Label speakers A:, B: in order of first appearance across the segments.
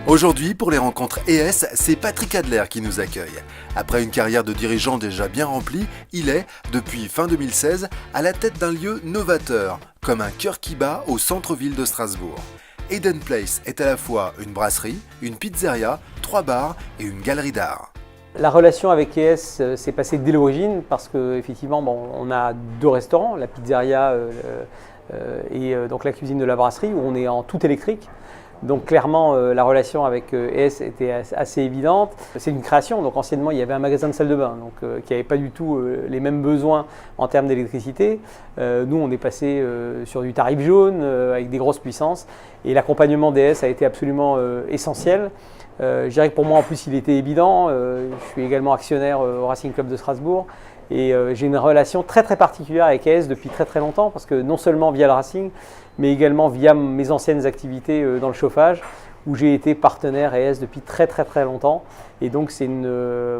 A: Aujourd'hui, pour les rencontres ES, c'est Patrick Adler qui nous accueille. Après une carrière de dirigeant déjà bien remplie, il est, depuis fin 2016, à la tête d'un lieu novateur, comme un cœur qui bat au centre-ville de Strasbourg. Eden Place est à la fois une brasserie, une pizzeria, 3 bars et une galerie d'art.
B: La relation avec ES s'est passée dès l'origine parce qu'effectivement on a 2 restaurants, la pizzeria et donc la cuisine de la brasserie où on est en tout électrique. Donc clairement la relation avec ES était assez évidente. C'est une création, donc anciennement il y avait un magasin de salle de bain qui n'avait pas du tout les mêmes besoins en termes d'électricité. Nous on est passé sur du tarif jaune avec des grosses puissances et l'accompagnement d'ES a été absolument essentiel. Je dirais que pour moi en plus il était évident, je suis également actionnaire au Racing Club de Strasbourg et j'ai une relation très particulière avec ES depuis très longtemps parce que non seulement via le Racing mais également via mes anciennes activités dans le chauffage où j'ai été partenaire ES depuis très longtemps et donc c'est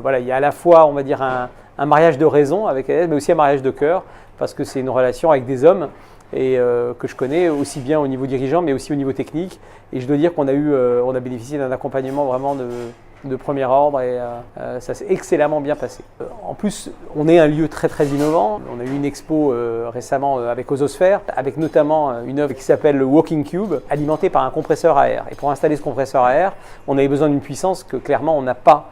B: voilà, il y a à la fois on va dire un mariage de raison avec ES mais aussi un mariage de cœur parce que c'est une relation avec des hommes et que je connais aussi bien au niveau dirigeant mais aussi au niveau technique et je dois dire qu'on a bénéficié d'un accompagnement vraiment de premier ordre et ça s'est excellemment bien passé. En plus, on est un lieu très innovant. On a eu une expo récemment avec Ozosphère, avec notamment une œuvre qui s'appelle le Walking Cube, alimentée par un compresseur à air. Et pour installer ce compresseur à air, on avait besoin d'une puissance que clairement on n'a pas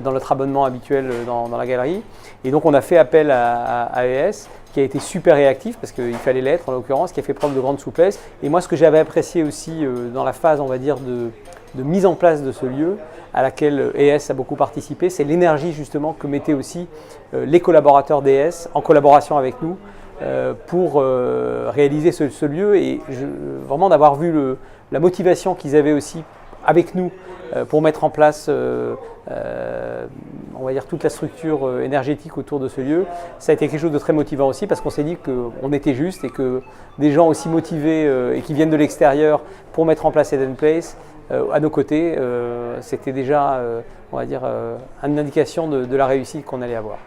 B: dans notre abonnement habituel dans la galerie. Et donc on a fait appel à ES, qui a été super réactif parce qu'il fallait l'être en l'occurrence, qui a fait preuve de grande souplesse. Et moi ce que j'avais apprécié aussi dans la phase on va dire de mise en place de ce lieu, à laquelle ES a beaucoup participé, c'est l'énergie justement que mettaient aussi les collaborateurs d'ES en collaboration avec nous pour réaliser ce lieu et vraiment d'avoir vu la motivation qu'ils avaient aussi avec nous pour mettre en place on va dire toute la structure énergétique autour de ce lieu. Ça a été quelque chose de très motivant aussi parce qu'on s'est dit qu'on était juste et que des gens aussi motivés et qui viennent de l'extérieur pour mettre en place Eden Place à nos côtés, c'était déjà on va dire une indication de la réussite qu'on allait avoir.